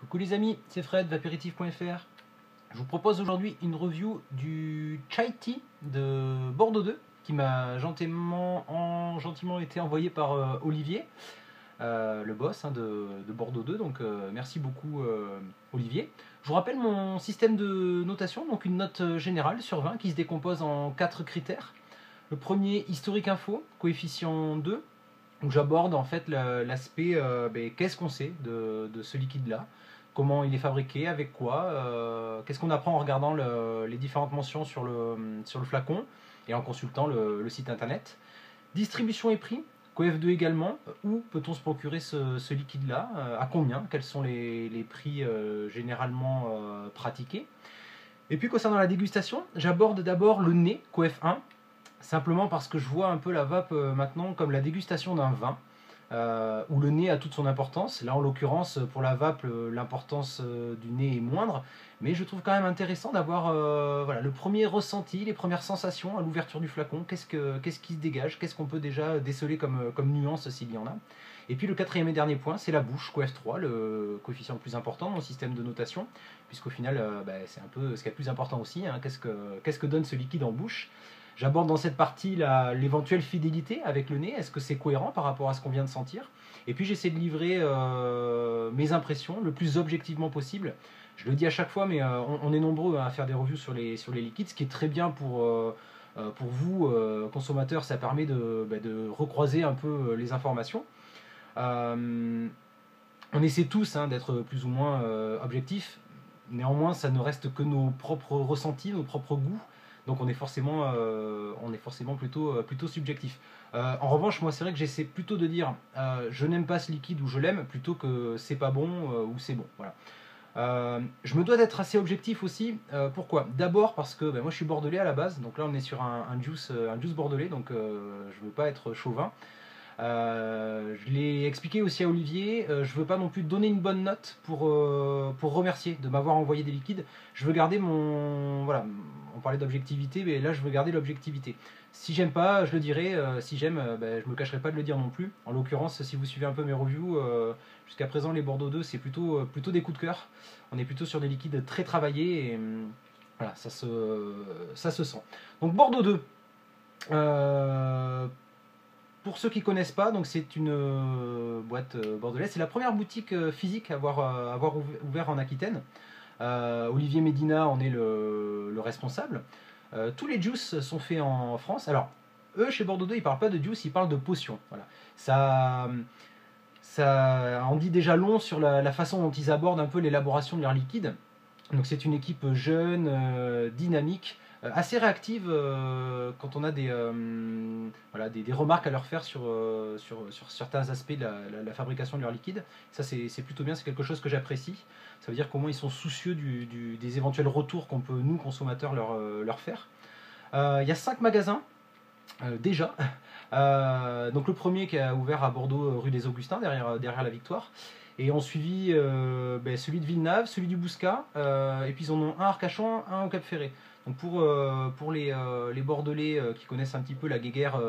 Coucou les amis, c'est Fred, vapéritif.fr. Je vous propose aujourd'hui une review du Chai Tea de Bordeaux 2 qui m'a gentiment été envoyé par Olivier, le boss de Bordeaux 2, donc merci beaucoup Olivier. Je vous rappelle mon système de notation, donc une note générale sur 20 qui se décompose en 4 critères. Le premier, historique info, coefficient 2, où j'aborde en fait l'aspect qu'est-ce qu'on sait de ce liquide-là, comment il est fabriqué, avec quoi, qu'est-ce qu'on apprend en regardant les différentes mentions sur le flacon et en consultant le site internet. Distribution et prix, COEF2 également, où peut-on se procurer ce liquide-là, à combien, quels sont les prix généralement pratiqués. Et puis concernant la dégustation, j'aborde d'abord le nez, COEF1, simplement parce que je vois un peu la vape maintenant comme la dégustation d'un vin, où le nez a toute son importance. Là en l'occurrence pour la vape l'importance du nez est moindre, mais je trouve quand même intéressant d'avoir voilà, le premier ressenti, les premières sensations à l'ouverture du flacon, qu'est-ce qui se dégage, qu'est-ce qu'on peut déjà déceler comme nuance s'il y en a. Et puis le quatrième et dernier point, c'est la bouche, COEF3, le coefficient le plus important dans le système de notation, puisqu'au final c'est un peu ce qui est le plus important aussi, hein, qu'est-ce que donne ce liquide en bouche. J'aborde dans cette partie l'éventuelle fidélité avec le nez, est-ce que c'est cohérent par rapport à ce qu'on vient de sentir. Et puis j'essaie de livrer mes impressions le plus objectivement possible. Je le dis à chaque fois, mais on est nombreux à faire des reviews sur les liquides, ce qui est très bien pour vous, consommateurs, ça permet de recroiser un peu les informations. On essaie tous d'être plus ou moins objectifs, néanmoins ça ne reste que nos propres ressentis, nos propres goûts. Donc on est forcément plutôt subjectif. En revanche, moi c'est vrai que j'essaie plutôt de dire je n'aime pas ce liquide ou je l'aime, plutôt que c'est pas bon ou c'est bon. Voilà. Je me dois d'être assez objectif aussi. Pourquoi? D'abord parce que moi je suis bordelais à la base, donc là on est sur un juice bordelais, donc je ne veux pas être chauvin. Je l'ai expliqué aussi à Olivier, je ne veux pas non plus donner une bonne note pour remercier de m'avoir envoyé des liquides. Je veux garder mon... Voilà, on parlait d'objectivité, mais là je veux garder l'objectivité. Si j'aime pas, je le dirai, si j'aime, je me cacherai pas de le dire non plus. En l'occurrence, si vous suivez un peu mes reviews, jusqu'à présent les Bordeaux 2 c'est plutôt des coups de cœur. On est plutôt sur des liquides très travaillés et voilà, ça se sent. Donc Bordeaux 2. Pour ceux qui ne connaissent pas, c'est une boîte bordelaise. C'est la première boutique physique à avoir ouvert en Aquitaine. Olivier Médina en est le responsable. Tous les juices sont faits en France. Alors, eux, chez Bordeaux 2, ils ne parlent pas de juice, ils parlent de potions. Voilà. Ça en dit déjà long sur la façon dont ils abordent un peu l'élaboration de leur liquide. Donc c'est une équipe jeune, dynamique, assez réactive quand on a des remarques à leur faire sur certains aspects de la fabrication de leur liquide. Ça c'est plutôt bien, c'est quelque chose que j'apprécie. Ça veut dire qu'au moins ils sont soucieux des éventuels retours qu'on peut, nous, consommateurs, leur faire. Il y a 5 magasins déjà. Donc le premier qui a ouvert à Bordeaux, rue des Augustins, derrière la Victoire. Et ont suivi celui de Villeneuve, celui du Bouscat, et puis ils en ont un à Arcachon, un au Cap Ferré. Donc pour les Bordelais qui connaissent un petit peu la guéguerre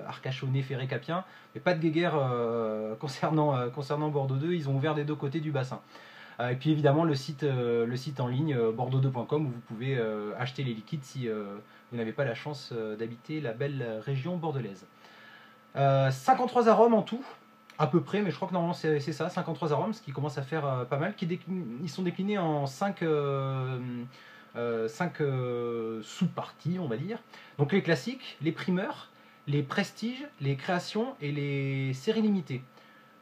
arcachonnais, ferré, capien, mais pas de guéguerre concernant Bordeaux 2, ils ont ouvert des deux côtés du bassin. Et puis évidemment le site en ligne bordeaux2.com où vous pouvez acheter les liquides si vous n'avez pas la chance d'habiter la belle région bordelaise. 53 arômes en tout, à peu près, mais je crois que normalement c'est ça, 53 arômes, ce qui commence à faire pas mal. Ils sont déclinés en 5 sous-parties, on va dire. Donc les classiques, les primeurs, les prestiges, les créations et les séries limitées.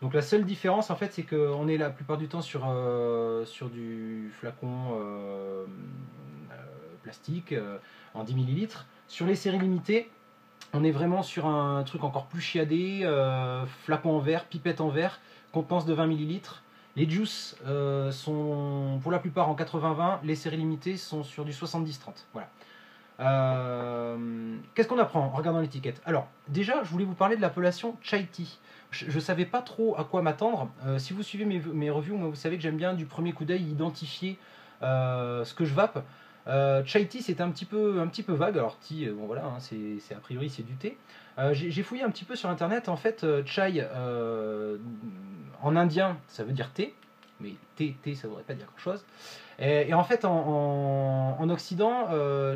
Donc la seule différence en fait c'est qu'on est la plupart du temps sur du flacon plastique en 10 ml. Sur les séries limitées, on est vraiment sur un truc encore plus chiadé, flacon en verre, pipette en verre, contenance de 20 ml. Les juices sont pour la plupart en 80-20, les séries limitées sont sur du 70-30. Voilà. Qu'est-ce qu'on apprend en regardant l'étiquette? Alors, déjà, je voulais vous parler de l'appellation Chai Tea. Je ne savais pas trop à quoi m'attendre. Si vous suivez mes reviews, moi, vous savez que j'aime bien du premier coup d'œil identifier ce que je vape. Chai Tea c'est un petit peu vague. Alors tea, bon voilà, c'est a priori c'est du thé. J'ai fouillé un petit peu sur internet. En fait, chai en indien ça veut dire thé, mais thé, ça ne voudrait pas dire grand-chose. Et en fait, en Occident,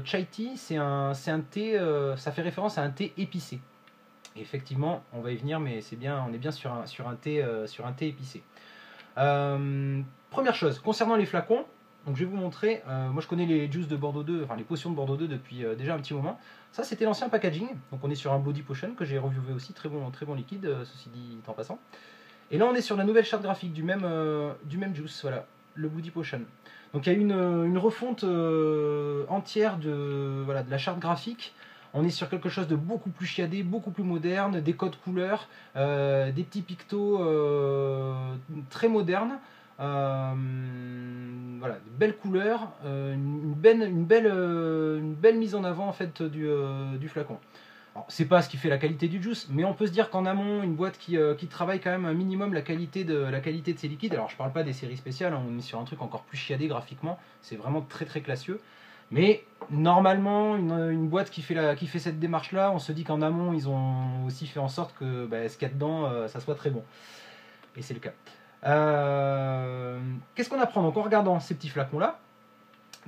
chai tea, c'est un thé, ça fait référence à un thé épicé. Et effectivement, on va y venir, mais c'est bien, on est bien sur un thé épicé. Première chose, concernant les flacons, donc je vais vous montrer, moi je connais les juices de Bordeaux 2, enfin les potions de Bordeaux 2 depuis déjà un petit moment. Ça c'était l'ancien packaging, donc on est sur un body potion que j'ai reviewé aussi, très bon liquide, ceci dit en passant. Et là on est sur la nouvelle charte graphique du même juice, voilà, le body potion. Donc il y a une refonte entière de la charte graphique. On est sur quelque chose de beaucoup plus chiadé, beaucoup plus moderne, des codes couleurs, des petits pictos très modernes. Voilà, de belles couleurs, une belle mise en avant en fait du flacon. C'est pas ce qui fait la qualité du juice, mais on peut se dire qu'en amont, une boîte qui travaille quand même un minimum la qualité de ses liquides. Alors je parle pas des séries spéciales, hein, on est sur un truc encore plus chiadé graphiquement, c'est vraiment très très classieux. Mais normalement, une boîte qui fait cette démarche-là, on se dit qu'en amont, ils ont aussi fait en sorte que ce qu'il y a dedans, ça soit très bon. Et c'est le cas. Qu'est-ce qu'on apprend donc en regardant ces petits flacons-là?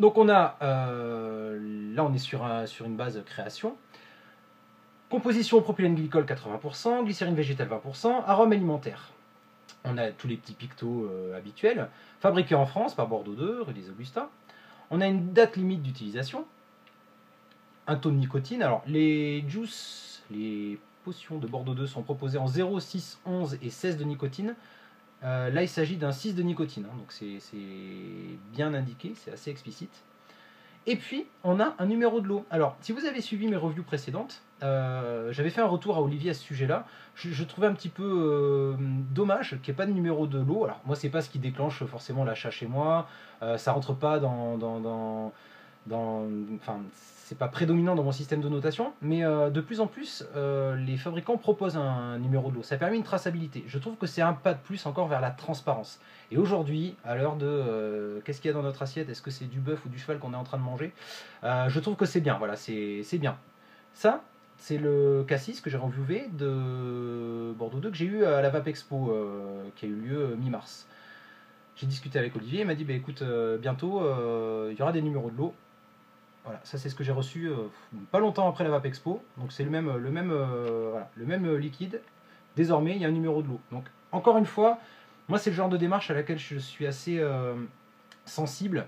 Donc on a, là on est sur une base création. Composition au propylène glycol 80%, glycérine végétale 20%, arôme alimentaire. On a tous les petits pictos habituels, fabriqués en France par Bordeaux 2, rue des Augustins. On a une date limite d'utilisation, un taux de nicotine. Alors les juices, les potions de Bordeaux 2 sont proposées en 0, 6, 11 et 16 de nicotine. Là il s'agit d'un 6 de nicotine, hein, donc c'est bien indiqué, c'est assez explicite. Et puis on a un numéro de lot. Alors si vous avez suivi mes reviews précédentes, j'avais fait un retour à Olivier à ce sujet-là. Je trouvais un petit peu dommage qu'il n'y ait pas de numéro de lot. Alors moi c'est pas ce qui déclenche forcément l'achat chez moi. Ça rentre pas enfin c'est pas prédominant dans mon système de notation. Mais de plus en plus les fabricants proposent un numéro de lot. Ça permet une traçabilité. Je trouve que c'est un pas de plus encore vers la transparence. Et aujourd'hui, à l'heure de qu'est-ce qu'il y a dans notre assiette, est-ce que c'est du bœuf ou du cheval qu'on est en train de manger, je trouve que c'est bien. Voilà, c'est bien. Ça. C'est le cassis que j'ai reviewé de Bordeaux 2 que j'ai eu à la VAP Expo qui a eu lieu mi-mars. J'ai discuté avec Olivier, il m'a dit écoute, bientôt il y aura des numéros de lot. Voilà, ça c'est ce que j'ai reçu pas longtemps après la VAP Expo. Donc c'est le même liquide. Désormais, il y a un numéro de lot. Donc encore une fois, moi c'est le genre de démarche à laquelle je suis assez sensible.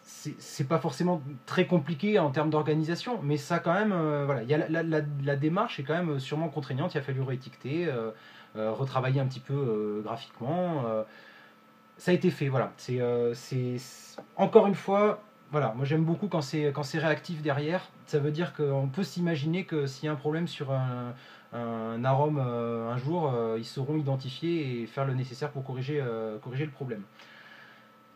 C'est pas forcément très compliqué en termes d'organisation, mais ça quand même, voilà, il y a la démarche est quand même sûrement contraignante. Il a fallu réétiqueter, retravailler un petit peu graphiquement. Ça a été fait, voilà. C'est encore une fois, voilà. Moi j'aime beaucoup quand c'est réactif derrière. Ça veut dire qu'on peut s'imaginer que s'il y a un problème sur un arôme un jour, ils sauront identifier et faire le nécessaire pour corriger le problème.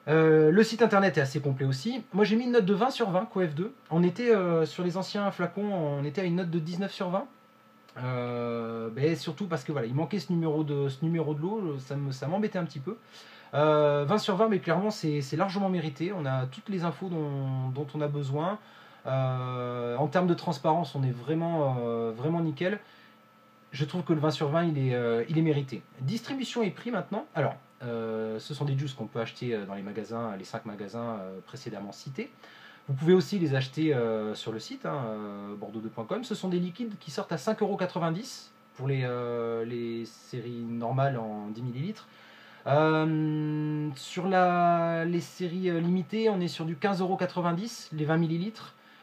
Le site internet est assez complet aussi. Moi j'ai mis une note de 20 sur 20 COEF2. On était sur les anciens flacons, on était à une note de 19 sur 20. Surtout parce que voilà, il manquait ce numéro de lot, ça m'embêtait un petit peu. 20 sur 20, mais clairement c'est largement mérité. On a toutes les infos dont on a besoin. En termes de transparence, on est vraiment nickel. Je trouve que le 20 sur 20 il est mérité. Distribution et prix maintenant. Alors ce sont des juices qu'on peut acheter dans les magasins, les 5 magasins précédemment cités. Vous pouvez aussi les acheter sur le site bordeaux2.com. Ce sont des liquides qui sortent à 5,90 € pour les séries normales en 10 ml. Sur les séries limitées, on est sur du 15,90 € les 20 ml.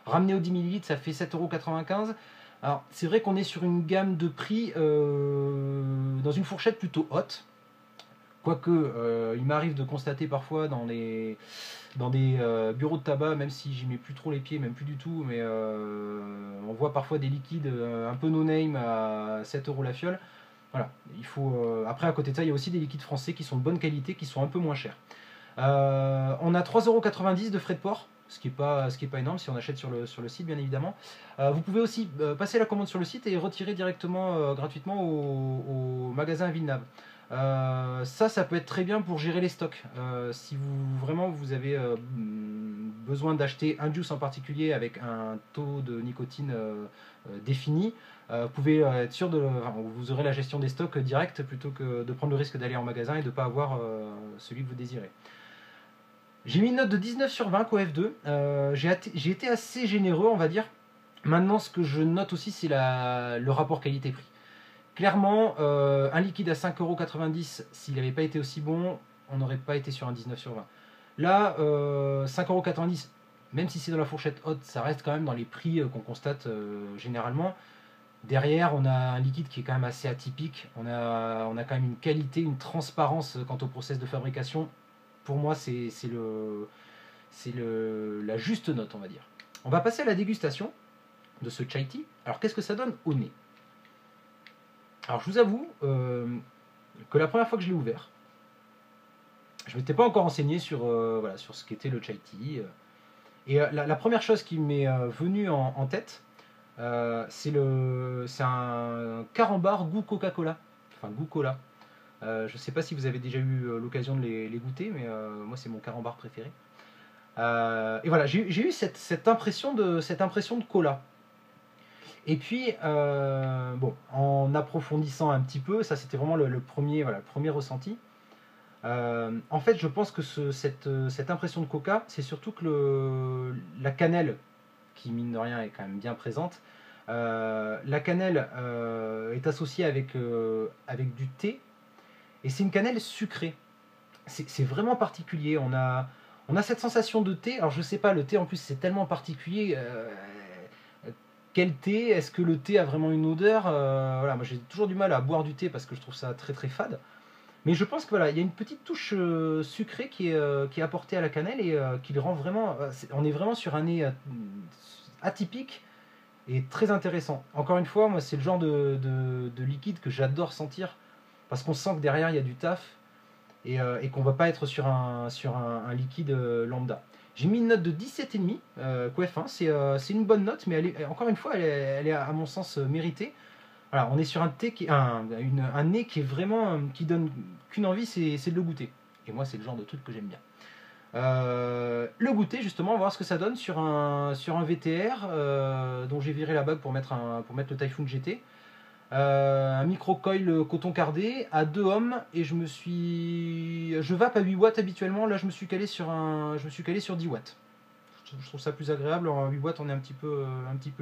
Ramené aux 10 ml, ça fait 7,95 €. Alors c'est vrai qu'on est sur une gamme de prix dans une fourchette plutôt haute. Quoique, il m'arrive de constater parfois dans des bureaux de tabac, même si j'y mets plus trop les pieds, même plus du tout, mais on voit parfois des liquides un peu no-name à 7 € la fiole. Voilà, il faut. Après, à côté de ça, il y a aussi des liquides français qui sont de bonne qualité, qui sont un peu moins chers. On a 3,90 € de frais de port, ce qui est pas énorme si on achète sur le site, bien évidemment. Vous pouvez aussi passer la commande sur le site et retirer directement gratuitement au magasin à Villeneuve. Ça peut être très bien pour gérer les stocks. Si vous avez besoin d'acheter un juice en particulier avec un taux de nicotine défini, vous pouvez être sûr vous aurez la gestion des stocks direct plutôt que de prendre le risque d'aller en magasin et de ne pas avoir celui que vous désirez. J'ai mis une note de 19 sur 20 qu'au F2. J'ai été assez généreux, on va dire. Maintenant, ce que je note aussi, c'est le rapport qualité-prix. Clairement, un liquide à 5,90 €, s'il n'avait pas été aussi bon, on n'aurait pas été sur un 19 sur 20. Là, 5,90 €, même si c'est dans la fourchette haute, ça reste quand même dans les prix qu'on constate généralement. Derrière, on a un liquide qui est quand même assez atypique. On a quand même une qualité, une transparence quant au process de fabrication. Pour moi, c'est la juste note, on va dire. On va passer à la dégustation de ce chai tea. Alors, qu'est-ce que ça donne au nez? Alors, je vous avoue que la première fois que je l'ai ouvert, je ne m'étais pas encore renseigné sur ce qu'était le chai tea. Et la première chose qui m'est venue en tête, c'est un carambar goût Coca-Cola. Enfin, goût cola. Je ne sais pas si vous avez déjà eu l'occasion de les goûter, mais moi, c'est mon carambar préféré. Et voilà, j'ai eu cette impression de cola. Et puis, en approfondissant un petit peu, ça c'était vraiment le premier ressenti. En fait, je pense que cette impression de coca, c'est surtout que la cannelle, qui mine de rien est quand même bien présente, la cannelle est associée avec du thé, et c'est une cannelle sucrée. C'est vraiment particulier. On a cette sensation de thé. Alors je sais pas, le thé en plus c'est tellement particulier. Quel thé? Est-ce que le thé a vraiment une odeur? Voilà, moi j'ai toujours du mal à boire du thé parce que je trouve ça très très fade. Mais je pense que voilà, il y a une petite touche sucrée qui est apportée à la cannelle et qui le rend vraiment. On est vraiment sur un nez atypique et très intéressant. Encore une fois, moi c'est le genre de liquide que j'adore sentir parce qu'on sent que derrière il y a du taf et qu'on va pas être sur un liquide lambda. J'ai mis une note de 17,5 QF1, c'est une bonne note, mais encore une fois, elle est à mon sens méritée. Voilà, on est sur un nez qui est vraiment qui donne qu'une envie, c'est de le goûter. Et moi, c'est le genre de truc que j'aime bien. Le goûter, justement, on va voir ce que ça donne sur un VTR dont j'ai viré la bague pour mettre le Typhoon GT. Un micro-coil coton cardé à 2 ohms et je vape à 8 watts habituellement. Là, je me suis calé sur 10 watts. Je trouve ça plus agréable. En 8 watts, on est un petit peu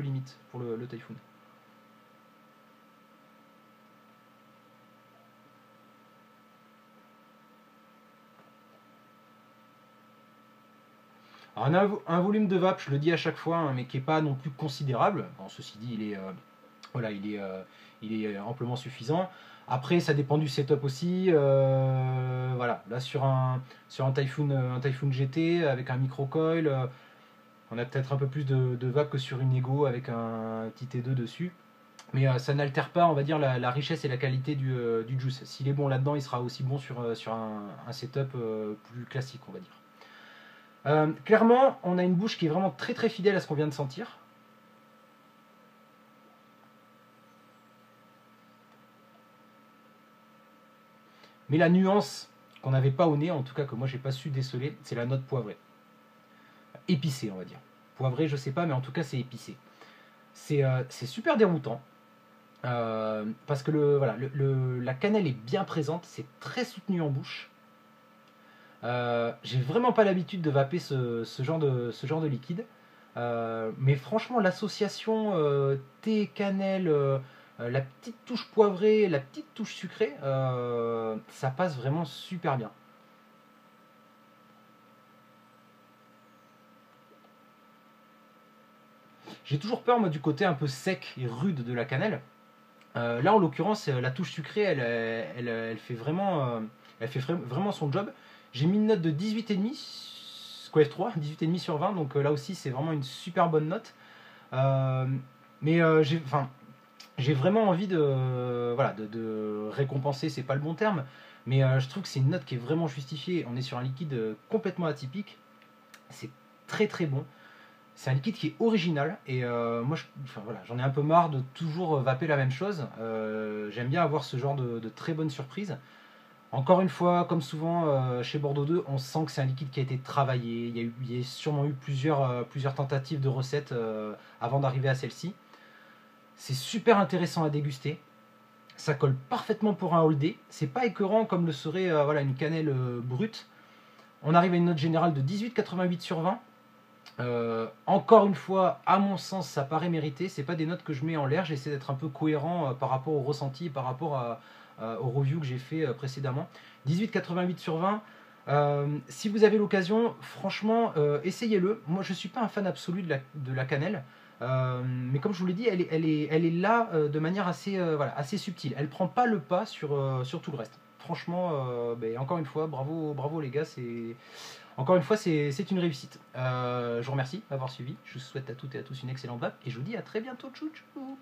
limite pour le Typhoon. Alors, on a un volume de vape, je le dis à chaque fois, hein, mais qui n'est pas non plus considérable. Bon, ceci dit, il est amplement suffisant. Après, ça dépend du setup aussi. Voilà, là sur un Typhoon GT avec un micro-coil, on a peut-être un peu plus de vape que sur une Ego avec un petit T2 dessus. Mais ça n'altère pas, on va dire, la richesse et la qualité du juice. S'il est bon là-dedans, il sera aussi bon sur un setup plus classique, on va dire. Clairement, on a une bouche qui est vraiment très très fidèle à ce qu'on vient de sentir. Mais la nuance qu'on n'avait pas au nez, en tout cas que moi j'ai pas su déceler, c'est la note poivrée. Épicée, on va dire. Poivrée, je sais pas, mais en tout cas c'est épicé. C'est super déroutant. Parce que la cannelle est bien présente, c'est très soutenu en bouche. J'ai vraiment pas l'habitude de vaper ce genre de liquide. Mais franchement, l'association thé, cannelle, la petite touche poivrée, la petite touche sucrée, ça passe vraiment super bien. J'ai toujours peur, moi, du côté un peu sec et rude de la cannelle. Là, en l'occurrence, la touche sucrée, elle fait vraiment son job. J'ai mis une note de 18,5 QF3, 18,5 sur 20, donc là aussi, c'est vraiment une super bonne note. Mais j'ai vraiment envie de récompenser, c'est pas le bon terme, mais je trouve que c'est une note qui est vraiment justifiée. On est sur un liquide complètement atypique, c'est très très bon. C'est un liquide qui est original et moi j'en ai un peu marre de toujours vaper la même chose. J'aime bien avoir ce genre de très bonne surprise. Encore une fois, comme souvent chez Bordeaux 2, on sent que c'est un liquide qui a été travaillé. Il y a sûrement eu plusieurs tentatives de recettes avant d'arriver à celle-ci. C'est super intéressant à déguster. Ça colle parfaitement pour un Oldé. C'est pas écœurant comme le serait voilà, une cannelle brute. On arrive à une note générale de 18,88 sur 20. Encore une fois, à mon sens, ça paraît mérité. C'est pas des notes que je mets en l'air. J'essaie d'être un peu cohérent par rapport au ressenti, par rapport au review que j'ai fait précédemment. 18,88 sur 20. Si vous avez l'occasion, franchement, essayez-le. Moi, je suis pas un fan absolu de la cannelle. Mais comme je vous l'ai dit, elle est là de manière assez, voilà, assez subtile. Elle prend pas le pas sur tout le reste. Franchement, encore une fois, bravo les gars. Encore une fois, c'est une réussite. Je vous remercie d'avoir suivi. Je vous souhaite à toutes et à tous une excellente vague. Et je vous dis à très bientôt. Tchou tchou.